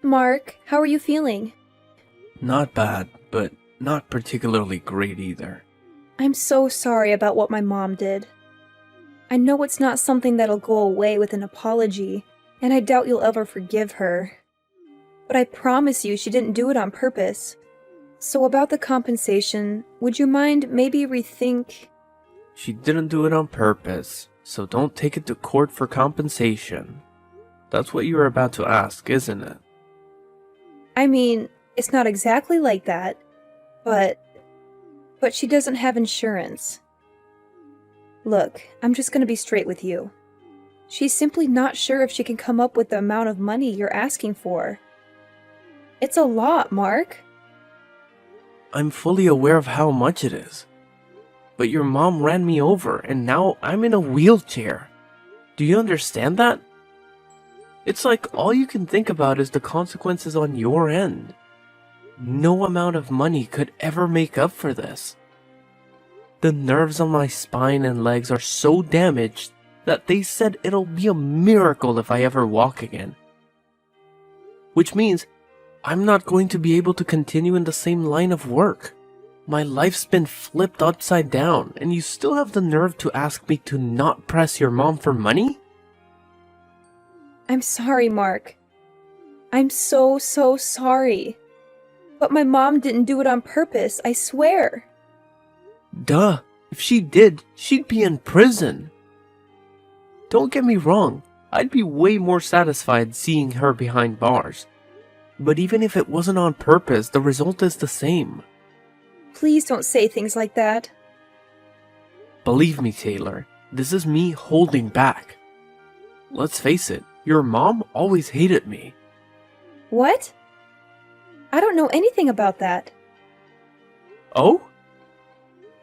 Mark, how are you feeling? Not bad, but not particularly great either. I'm so sorry about what my mom did. I know it's not something that'll go away with an apology, and I doubt you'll ever forgive her. But I promise you she didn't do it on purpose. So about the compensation, would you mind maybe rethink? She didn't do it on purpose, so don't take it to court for compensation. That's what you were about to ask, isn't it? I mean, it's not exactly like that, but she doesn't have insurance. Look, I'm just gonna be straight with you. She's simply not sure if she can come up with the amount of money you're asking for. It's a lot, Mark. I'm fully aware of how much it is. But your mom ran me over, and now I'm in a wheelchair. Do you understand that? It's like all you can think about is the consequences on your end. No amount of money could ever make up for this. The nerves on my spine and legs are so damaged that they said it'll be a miracle if I ever walk again. Which means I'm not going to be able to continue in the same line of work. My life's been flipped upside down, and you still have the nerve to ask me to not press your mom for money? I'm sorry, Mark. I'm so sorry. But my mom didn't do it on purpose, I swear. Duh, if she did, she'd be in prison. Don't get me wrong, I'd be way more satisfied seeing her behind bars. But even if it wasn't on purpose, the result is the same. Please don't say things like that. Believe me, Taylor, this is me holding back. Let's face it, your mom always hated me. What? I don't know anything about that. Oh?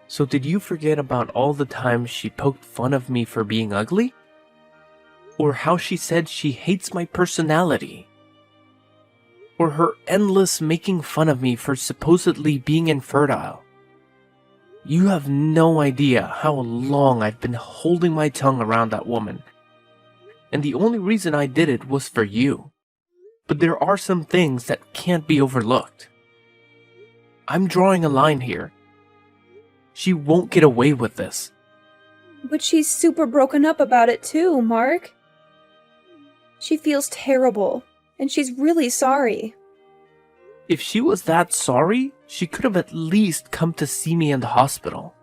So did you forget about all the times she poked fun of me for being ugly? Or how she said she hates my personality? Or her endless making fun of me for supposedly being infertile? You have no idea how long I've been holding my tongue around that woman. And the only reason I did it was for you. But there are some things that can't be overlooked. I'm drawing a line here. She won't get away with this. But she's super broken up about it too, Mark. She feels terrible, and she's really sorry. If she was that sorry, she could have at least come to see me in the hospital.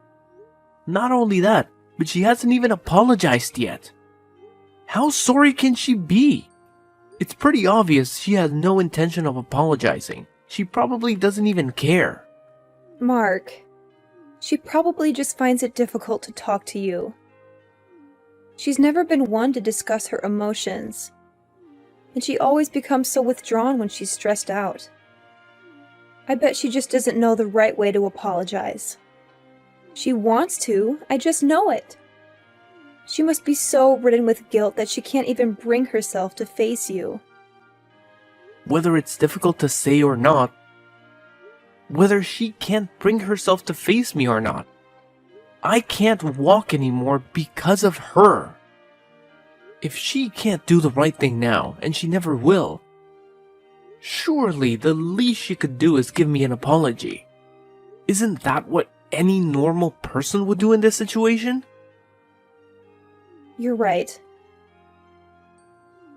Not only that, but she hasn't even apologized yet. How sorry can she be? It's pretty obvious she has no intention of apologizing. She probably doesn't even care. Mark, she probably just finds it difficult to talk to you. She's never been one to discuss her emotions, and she always becomes so withdrawn when she's stressed out. I bet she just doesn't know the right way to apologize. She wants to, I just know it. She must be so ridden with guilt that she can't even bring herself to face you. Whether it's difficult to say or not, whether she can't bring herself to face me or not, I can't walk anymore because of her. If she can't do the right thing now, and she never will, surely the least she could do is give me an apology. Isn't that what any normal person would do in this situation? You're right.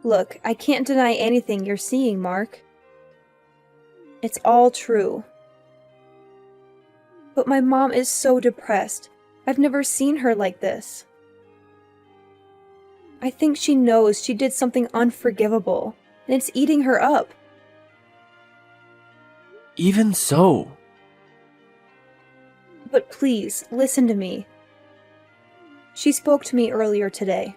Look, I can't deny anything you're seeing, Mark. It's all true. But my mom is so depressed. I've never seen her like this. I think she knows she did something unforgivable, and it's eating her up. Even so. But please, listen to me. She spoke to me earlier today.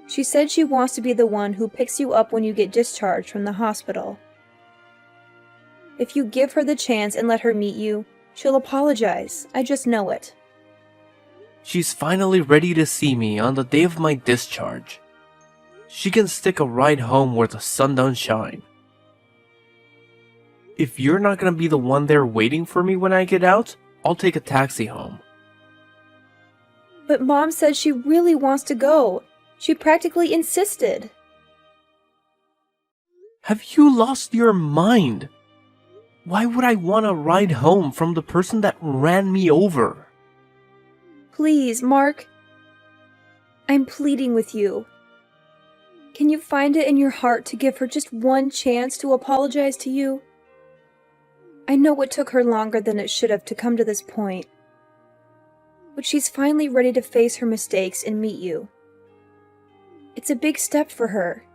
She said she wants to be the one who picks you up when you get discharged from the hospital. If you give her the chance and let her meet you, she'll apologize. I just know it. She's finally ready to see me on the day of my discharge. She can stick a ride home where the sun don't shine. If you're not gonna be the one there waiting for me when I get out, I'll take a taxi home. But Mom said she really wants to go. She practically insisted. Have you lost your mind? Why would I want a ride home from the person that ran me over? Please, Mark. I'm pleading with you. Can you find it in your heart to give her just one chance to apologize to you? I know it took her longer than it should have to come to this point, but she's finally ready to face her mistakes and meet you. It's a big step for her,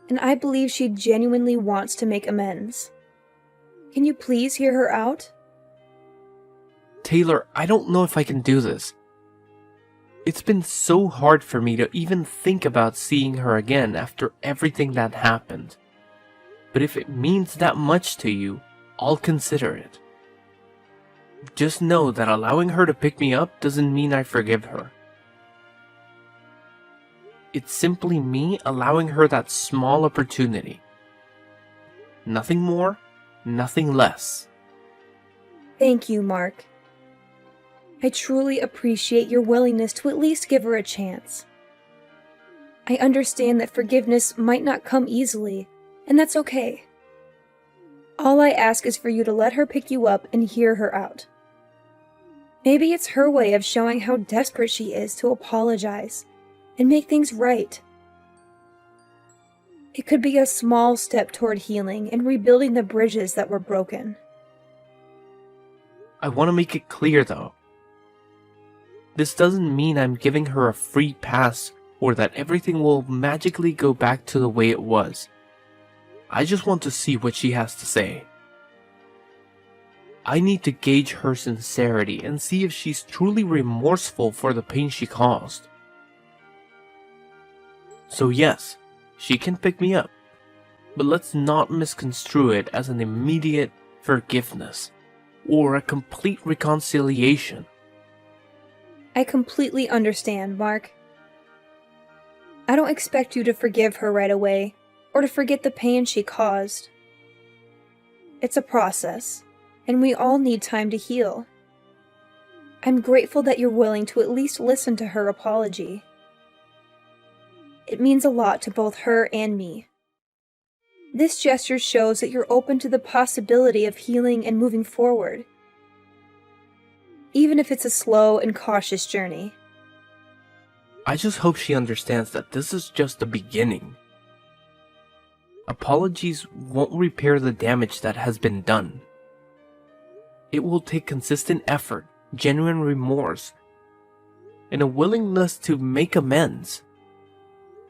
and I believe she genuinely wants to make amends. Can you please hear her out? Taylor, I don't know if I can do this. It's been so hard for me to even think about seeing her again after everything that happened. But if it means that much to you, I'll consider it. Just know that allowing her to pick me up doesn't mean I forgive her. It's simply me allowing her that small opportunity. Nothing more, nothing less. Thank you, Mark. I truly appreciate your willingness to at least give her a chance. I understand that forgiveness might not come easily, and that's okay. All I ask is for you to let her pick you up and hear her out. Maybe it's her way of showing how desperate she is to apologize and make things right. It could be a small step toward healing and rebuilding the bridges that were broken. I want to make it clear though. This doesn't mean I'm giving her a free pass or that everything will magically go back to the way it was. I just want to see what she has to say. I need to gauge her sincerity and see if she's truly remorseful for the pain she caused. So yes, she can pick me up, but let's not misconstrue it as an immediate forgiveness or a complete reconciliation. I completely understand, Mark. I don't expect you to forgive her right away, or to forget the pain she caused. It's a process, and we all need time to heal. I'm grateful that you're willing to at least listen to her apology. It means a lot to both her and me. This gesture shows that you're open to the possibility of healing and moving forward, even if it's a slow and cautious journey. I just hope she understands that this is just the beginning. Apologies won't repair the damage that has been done. It will take consistent effort, genuine remorse, and a willingness to make amends.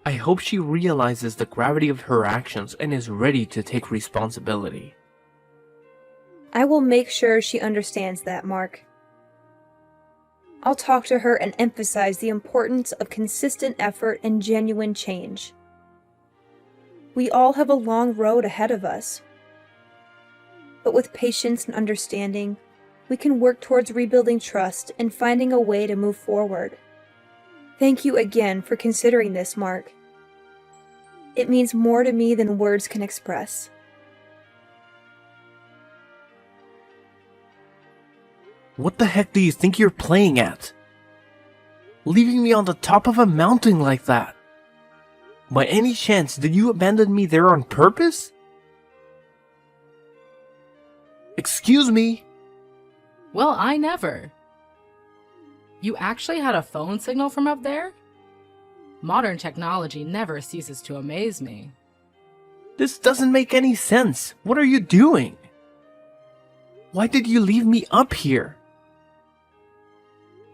I hope she realizes the gravity of her actions and is ready to take responsibility. I will make sure she understands that, Mark. I'll talk to her and emphasize the importance of consistent effort and genuine change. We all have a long road ahead of us, but with patience and understanding, we can work towards rebuilding trust and finding a way to move forward. Thank you again for considering this, Mark. It means more to me than words can express. What the heck do you think you're playing at? Leaving me on the top of a mountain like that? By any chance, did you abandon me there on purpose? Excuse me? Well, I never. You actually had a phone signal from up there? Modern technology never ceases to amaze me. This doesn't make any sense. What are you doing? Why did you leave me up here?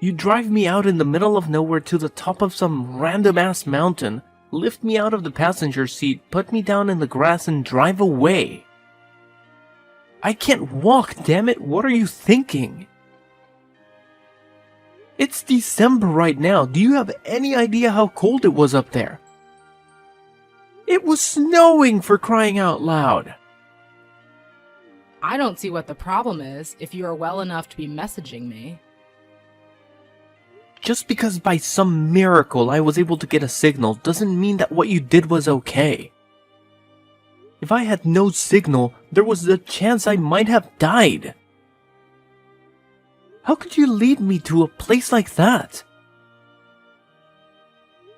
You drive me out in the middle of nowhere to the top of some random-ass mountain, lift me out of the passenger seat, put me down in the grass, and drive away. I can't walk, damn it! What are you thinking? It's December right now. Do you have any idea how cold it was up there? It was snowing, for crying out loud. I don't see what the problem is if you are well enough to be messaging me. Just because by some miracle I was able to get a signal doesn't mean that what you did was okay. If I had no signal, there was a chance I might have died. How could you lead me to a place like that?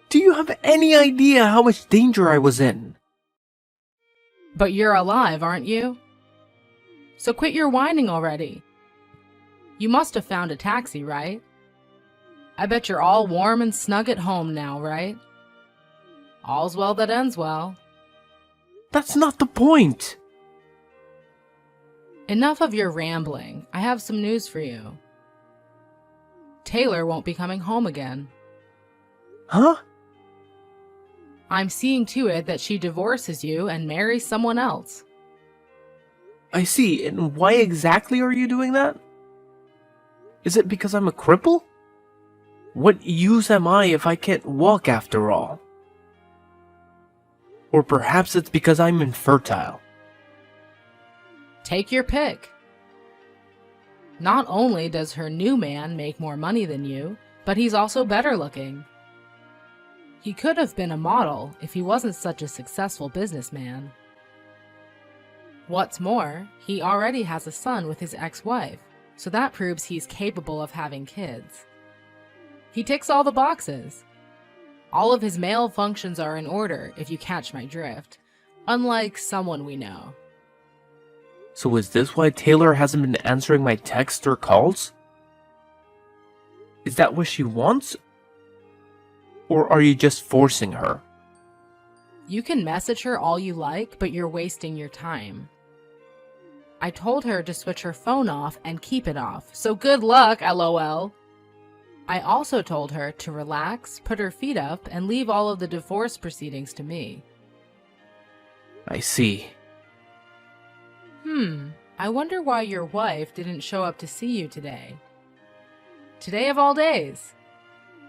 Do you have any idea how much danger I was in? But you're alive, aren't you? So quit your whining already. You must have found a taxi, right? I bet you're all warm and snug at home now, right? All's well that ends well. That's not the point! Enough of your rambling. I have some news for you. Taylor won't be coming home again. Huh? I'm seeing to it that she divorces you and marries someone else. I see, and why exactly are you doing that? Is it because I'm a cripple? What use am I if I can't walk after all? Or perhaps it's because I'm infertile. Take your pick. Not only does her new man make more money than you, but he's also better looking. He could have been a model if he wasn't such a successful businessman. What's more, he already has a son with his ex-wife, so that proves he's capable of having kids. He ticks all the boxes. All of his male functions are in order, if you catch my drift, unlike someone we know. So is this why Taylor hasn't been answering my texts or calls? Is that what she wants? Or are you just forcing her? You can message her all you like, but you're wasting your time. I told her to switch her phone off and keep it off, so good luck, LOL. I also told her to relax, put her feet up, and leave all of the divorce proceedings to me. I see. I wonder why your wife didn't show up to see you today. Today of all days.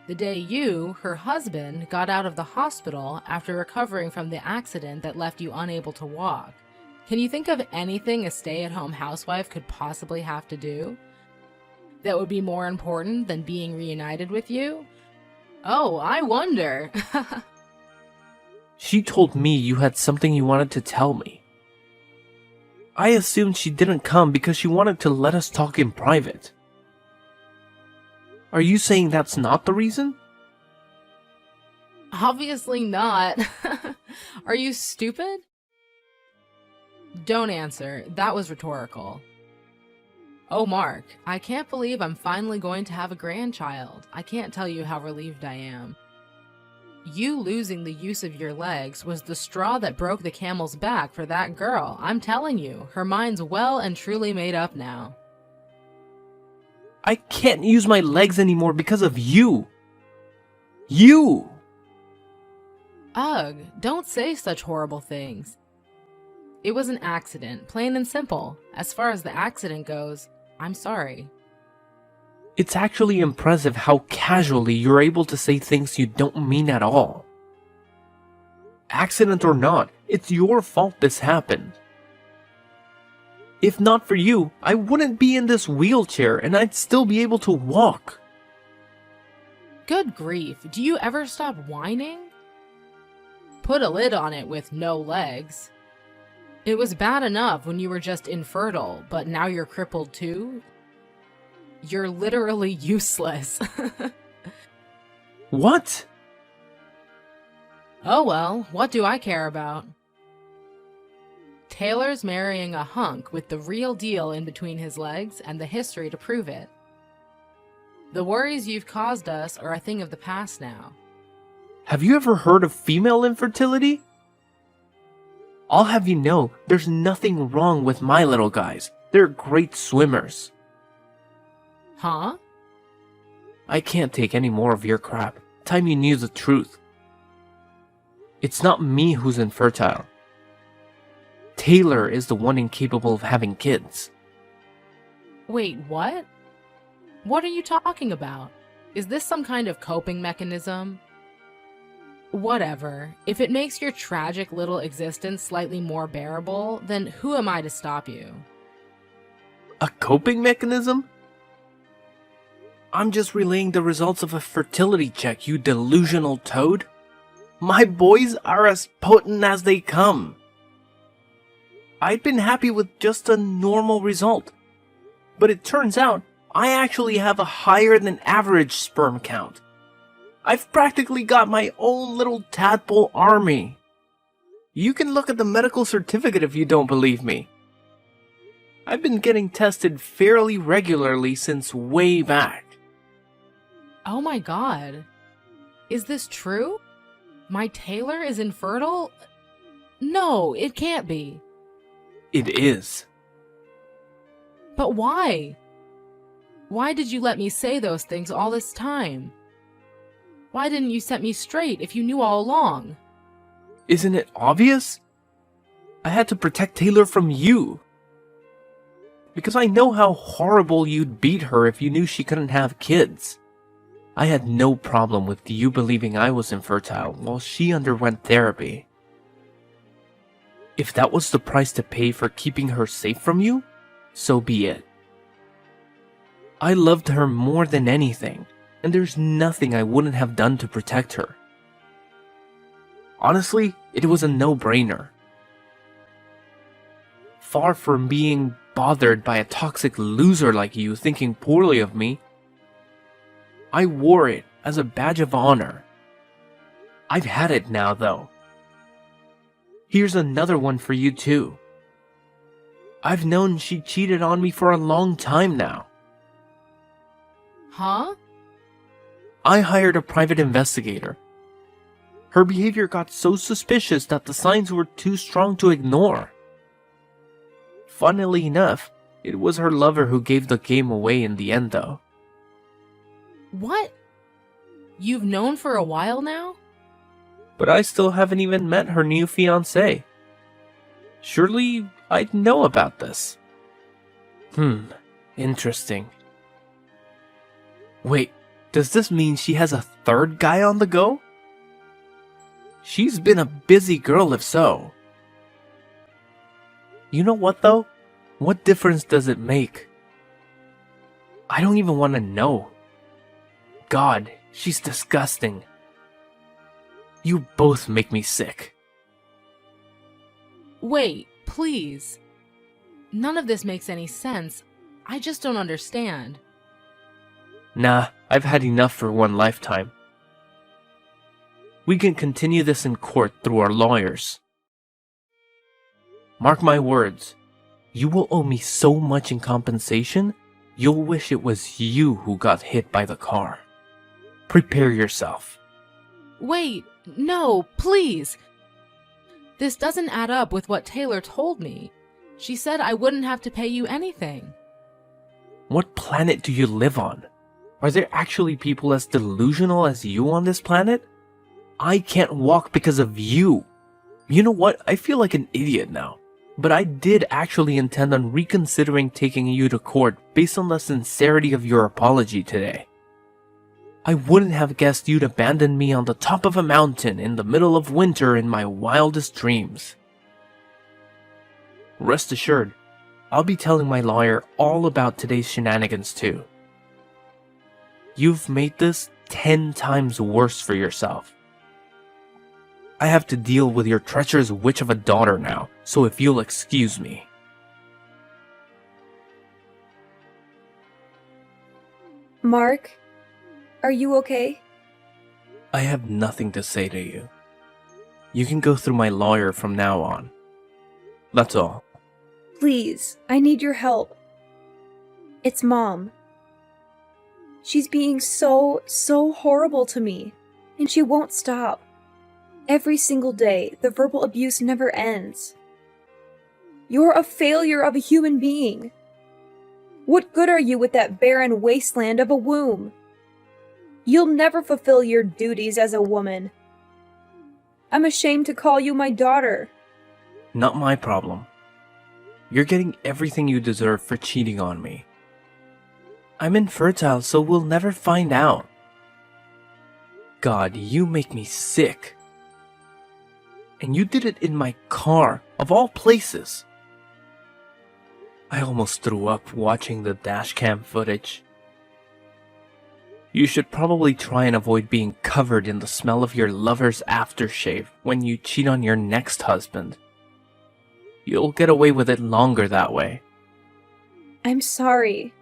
The day you, her husband, got out of the hospital after recovering from the accident that left you unable to walk. Can you think of anything a stay-at-home housewife could possibly have to do that would be more important than being reunited with you? Oh, I wonder. She told me you had something you wanted to tell me. I assumed she didn't come because she wanted to let us talk in private. Are you saying that's not the reason? Obviously not. Are you stupid? Don't answer. That was rhetorical. Oh, Mark, I can't believe I'm finally going to have a grandchild. I can't tell you how relieved I am. You losing the use of your legs was the straw that broke the camel's back for that girl. I'm telling you, her mind's well and truly made up now. I can't use my legs anymore because of you. You! Ugh, don't say such horrible things. It was an accident, plain and simple. As far as the accident goes, I'm sorry. It's actually impressive how casually you're able to say things you don't mean at all. Accident or not, it's your fault this happened. If not for you, I wouldn't be in this wheelchair and I'd still be able to walk. Good grief, do you ever stop whining? Put a lid on it with no legs. It was bad enough when you were just infertile, but now you're crippled too? You're literally useless. What? Oh well, what do I care about? Taylor's marrying a hunk with the real deal in between his legs and the history to prove it. The worries you've caused us are a thing of the past now. Have you ever heard of female infertility? I'll have you know, there's nothing wrong with my little guys. They're great swimmers. Huh? I can't take any more of your crap. Time you knew the truth. It's not me who's infertile. Taylor is the one incapable of having kids. Wait, what? What are you talking about? Is this some kind of coping mechanism? Whatever. If it makes your tragic little existence slightly more bearable, then who am I to stop you? A coping mechanism? I'm just relaying the results of a fertility check, you delusional toad. My boys are as potent as they come. I'd been happy with just a normal result. But it turns out, I actually have a higher than average sperm count. I've practically got my own little tadpole army. You can look at the medical certificate if you don't believe me. I've been getting tested fairly regularly since way back. Oh my god. Is this true? My Taylor is infertile? No, it can't be. It is. But why? Why did you let me say those things all this time? Why didn't you set me straight if you knew all along? Isn't it obvious? I had to protect Taylor from you. Because I know how horrible you'd beat her if you knew she couldn't have kids. I had no problem with you believing I was infertile while she underwent therapy. If that was the price to pay for keeping her safe from you, so be it. I loved her more than anything, and there's nothing I wouldn't have done to protect her. Honestly, it was a no-brainer. Far from being bothered by a toxic loser like you thinking poorly of me, I wore it as a badge of honor. I've had it now, though. Here's another one for you, too. I've known she cheated on me for a long time now. Huh? I hired a private investigator. Her behavior got so suspicious that the signs were too strong to ignore. Funnily enough, it was her lover who gave the game away in the end, though. What? You've known for a while now? But I still haven't even met her new fiancé. Surely I'd know about this. Interesting. Wait, does this mean she has a third guy on the go? She's been a busy girl if so. You know what though? What difference does it make? I don't even want to know. God, she's disgusting. You both make me sick. Wait, please. None of this makes any sense. I just don't understand. Nah, I've had enough for one lifetime. We can continue this in court through our lawyers. Mark my words, you will owe me so much in compensation, you'll wish it was you who got hit by the car. Prepare yourself. Wait, no, please. This doesn't add up with what Taylor told me. She said I wouldn't have to pay you anything. What planet do you live on? Are there actually people as delusional as you on this planet? I can't walk because of you. You know what? I feel like an idiot now. But I did actually intend on reconsidering taking you to court based on the sincerity of your apology today. I wouldn't have guessed you'd abandon me on the top of a mountain in the middle of winter in my wildest dreams. Rest assured, I'll be telling my lawyer all about today's shenanigans too. You've made this 10 times worse for yourself. I have to deal with your treacherous witch of a daughter now, so if you'll excuse me. Mark, are you okay? I have nothing to say to you. You can go through my lawyer from now on. That's all. Please, I need your help. It's Mom. She's being so horrible to me, and she won't stop. Every single day, the verbal abuse never ends. You're a failure of a human being. What good are you with that barren wasteland of a womb? You'll never fulfill your duties as a woman. I'm ashamed to call you my daughter. Not my problem. You're getting everything you deserve for cheating on me. I'm infertile, so we'll never find out. God, you make me sick. And you did it in my car, of all places. I almost threw up watching the dashcam footage. You should probably try and avoid being covered in the smell of your lover's aftershave when you cheat on your next husband. You'll get away with it longer that way. I'm sorry.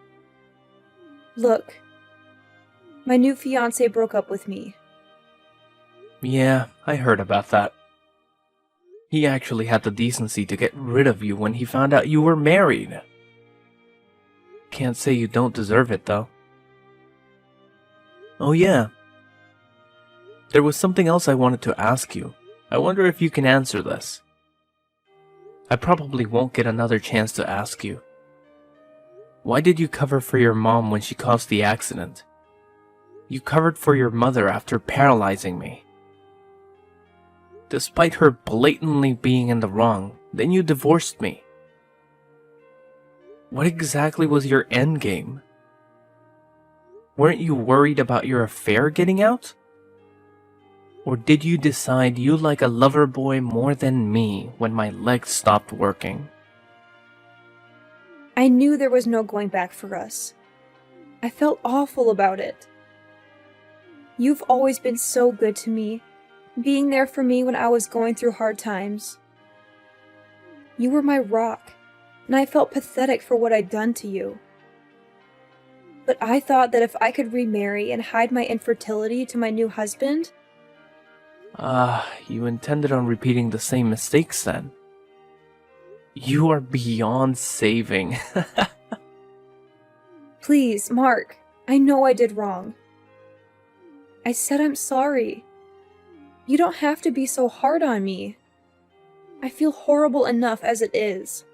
Look, my new fiancé broke up with me. Yeah, I heard about that. He actually had the decency to get rid of you when he found out you were married. Can't say you don't deserve it, though. Oh yeah. There was something else I wanted to ask you. I wonder if you can answer this. I probably won't get another chance to ask you. Why did you cover for your mom when she caused the accident? You covered for your mother after paralyzing me. Despite her blatantly being in the wrong, then you divorced me. What exactly was your endgame? Weren't you worried about your affair getting out? Or did you decide you like a lover boy more than me when my legs stopped working? I knew there was no going back for us. I felt awful about it. You've always been so good to me, being there for me when I was going through hard times. You were my rock, and I felt pathetic for what I'd done to you. But I thought that if I could remarry and hide my infertility to my new husband... You intended on repeating the same mistakes then. You are beyond saving. Please, Mark, I know I did wrong. I said I'm sorry. You don't have to be so hard on me. I feel horrible enough as it is.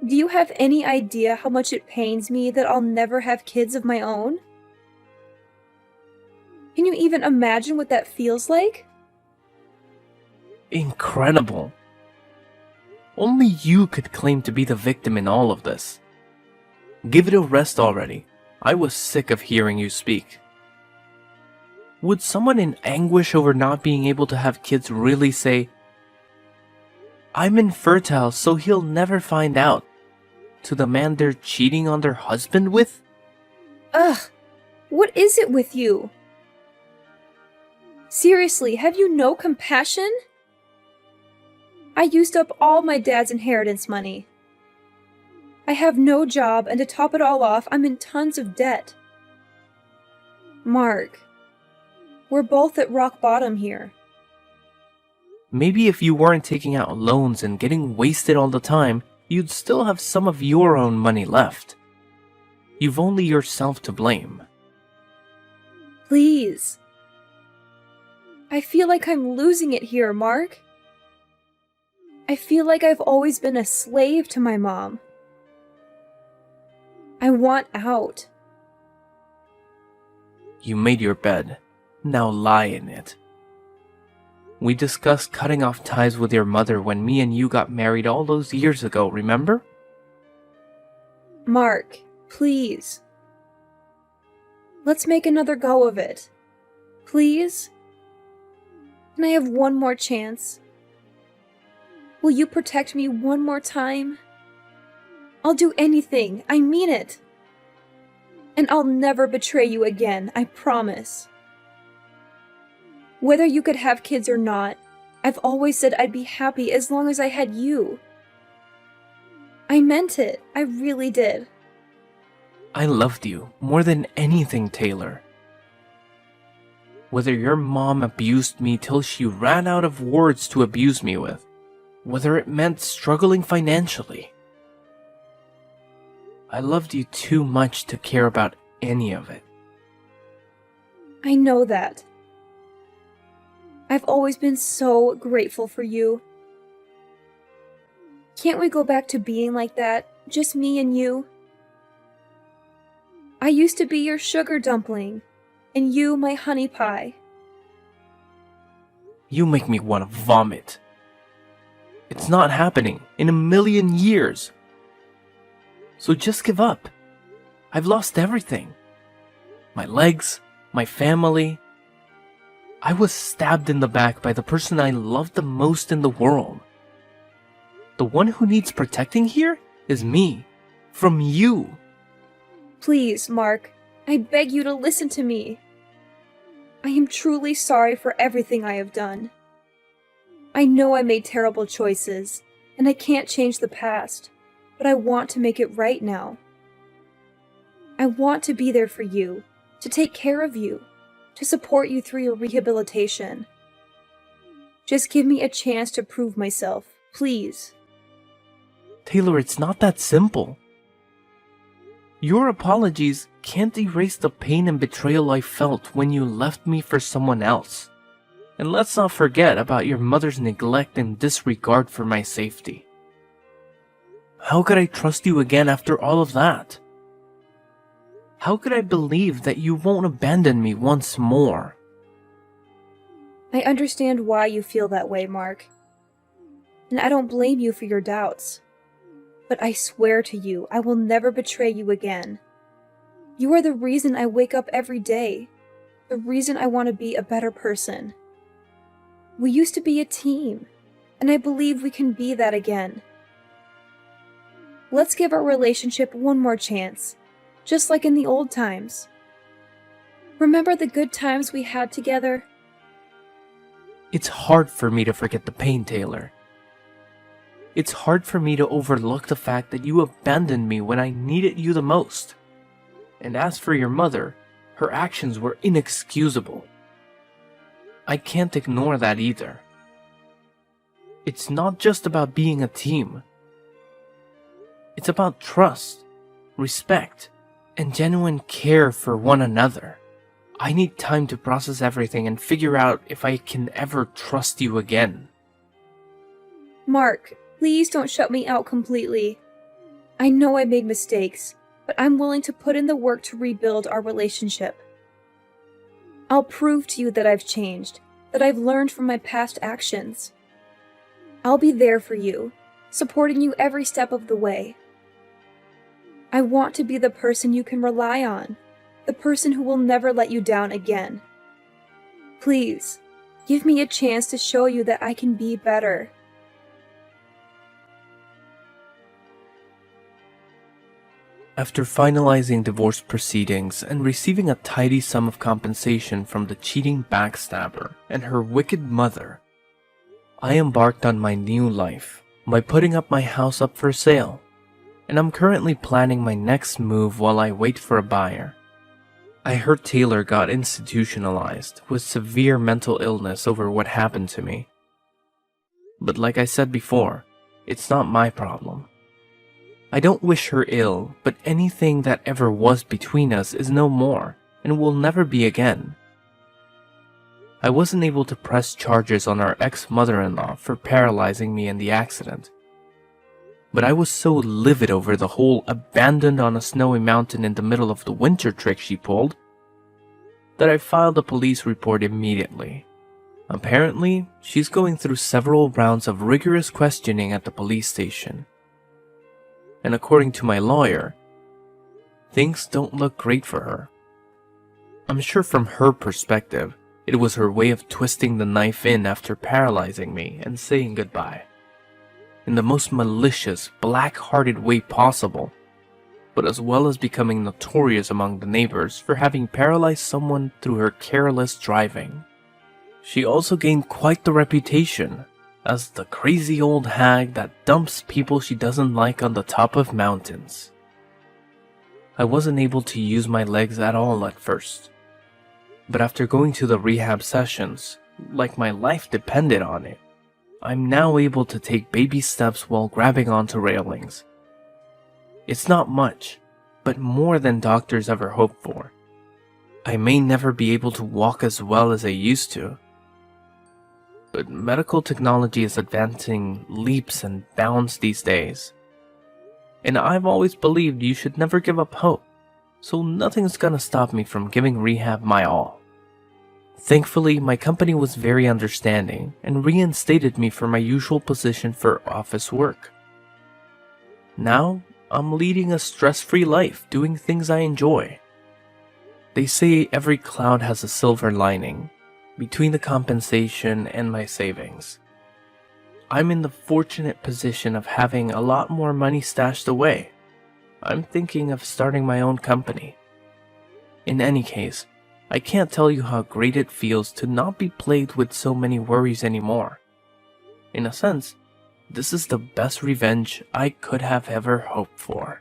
Do you have any idea how much it pains me that I'll never have kids of my own? Can you even imagine what that feels like? Incredible. Only you could claim to be the victim in all of this. Give it a rest already. I was sick of hearing you speak. Would someone in anguish over not being able to have kids really say, "I'm infertile, so he'll never find out," to the man they're cheating on their husband with? Ugh, what is it with you? Seriously, have you no compassion? I used up all my dad's inheritance money. I have no job, and to top it all off, I'm in tons of debt. Mark, we're both at rock bottom here. Maybe if you weren't taking out loans and getting wasted all the time, you'd still have some of your own money left. You've only yourself to blame. Please. I feel like I'm losing it here, Mark. I feel like I've always been a slave to my mom. I want out. You made your bed. Now lie in it. We discussed cutting off ties with your mother when me and you got married all those years ago, remember? Mark, please. Let's make another go of it. Please? Can I have one more chance? Will you protect me one more time? I'll do anything, I mean it. And I'll never betray you again, I promise. Whether you could have kids or not, I've always said I'd be happy as long as I had you. I meant it, I really did. I loved you more than anything, Taylor. Whether your mom abused me till she ran out of words to abuse me with, whether it meant struggling financially, I loved you too much to care about any of it. I know that. I've always been so grateful for you. Can't we go back to being like that, just me and you? I used to be your sugar dumpling, and you my honey pie. You make me want to vomit. It's not happening in a million years. So just give up. I've lost everything. My legs, my family. I was stabbed in the back by the person I loved the most in the world. The one who needs protecting here is me. From you. Please, Mark, I beg you to listen to me. I am truly sorry for everything I have done. I know I made terrible choices, and I can't change the past, but I want to make it right now. I want to be there for you, to take care of you, to support you through your rehabilitation. Just give me a chance to prove myself, please. Taylor, it's not that simple. Your apologies can't erase the pain and betrayal I felt when you left me for someone else. And let's not forget about your mother's neglect and disregard for my safety. How could I trust you again after all of that? How could I believe that you won't abandon me once more? I understand why you feel that way, Mark. And I don't blame you for your doubts. But I swear to you, I will never betray you again. You are the reason I wake up every day. The reason I want to be a better person. We used to be a team, and I believe we can be that again. Let's give our relationship one more chance, just like in the old times. Remember the good times we had together? It's hard for me to forget the pain, Taylor. It's hard for me to overlook the fact that you abandoned me when I needed you the most. And as for your mother, her actions were inexcusable. I can't ignore that either. It's not just about being a team. It's about trust, respect, and genuine care for one another. I need time to process everything and figure out if I can ever trust you again. Mark, please don't shut me out completely. I know I made mistakes, but I'm willing to put in the work to rebuild our relationship. I'll prove to you that I've changed, that I've learned from my past actions. I'll be there for you, supporting you every step of the way. I want to be the person you can rely on, the person who will never let you down again. Please, give me a chance to show you that I can be better. After finalizing divorce proceedings and receiving a tidy sum of compensation from the cheating backstabber and her wicked mother, I embarked on my new life by putting up my house up for sale, and I'm currently planning my next move while I wait for a buyer. I heard Taylor got institutionalized with severe mental illness over what happened to me. But like I said before, it's not my problem. I don't wish her ill, but anything that ever was between us is no more, and will never be again. I wasn't able to press charges on our ex-mother-in-law for paralyzing me in the accident. But I was so livid over the whole abandoned on a snowy mountain in the middle of the winter trick she pulled, that I filed a police report immediately. Apparently, she's going through several rounds of rigorous questioning at the police station. And according to my lawyer, things don't look great for her. I'm sure from her perspective, it was her way of twisting the knife in after paralyzing me and saying goodbye. In the most malicious, black-hearted way possible, but as well as becoming notorious among the neighbors for having paralyzed someone through her careless driving. She also gained quite the reputation as the crazy old hag that dumps people she doesn't like on the top of mountains. I wasn't able to use my legs at all at first, but after going to the rehab sessions, like my life depended on it, I'm now able to take baby steps while grabbing onto railings. It's not much, but more than doctors ever hoped for. I may never be able to walk as well as I used to, but medical technology is advancing leaps and bounds these days. And I've always believed you should never give up hope, so nothing's gonna stop me from giving rehab my all. Thankfully, my company was very understanding and reinstated me for my usual position for office work. Now, I'm leading a stress-free life, doing things I enjoy. They say every cloud has a silver lining, between the compensation and my savings. I'm in the fortunate position of having a lot more money stashed away. I'm thinking of starting my own company. In any case, I can't tell you how great it feels to not be plagued with so many worries anymore. In a sense, this is the best revenge I could have ever hoped for.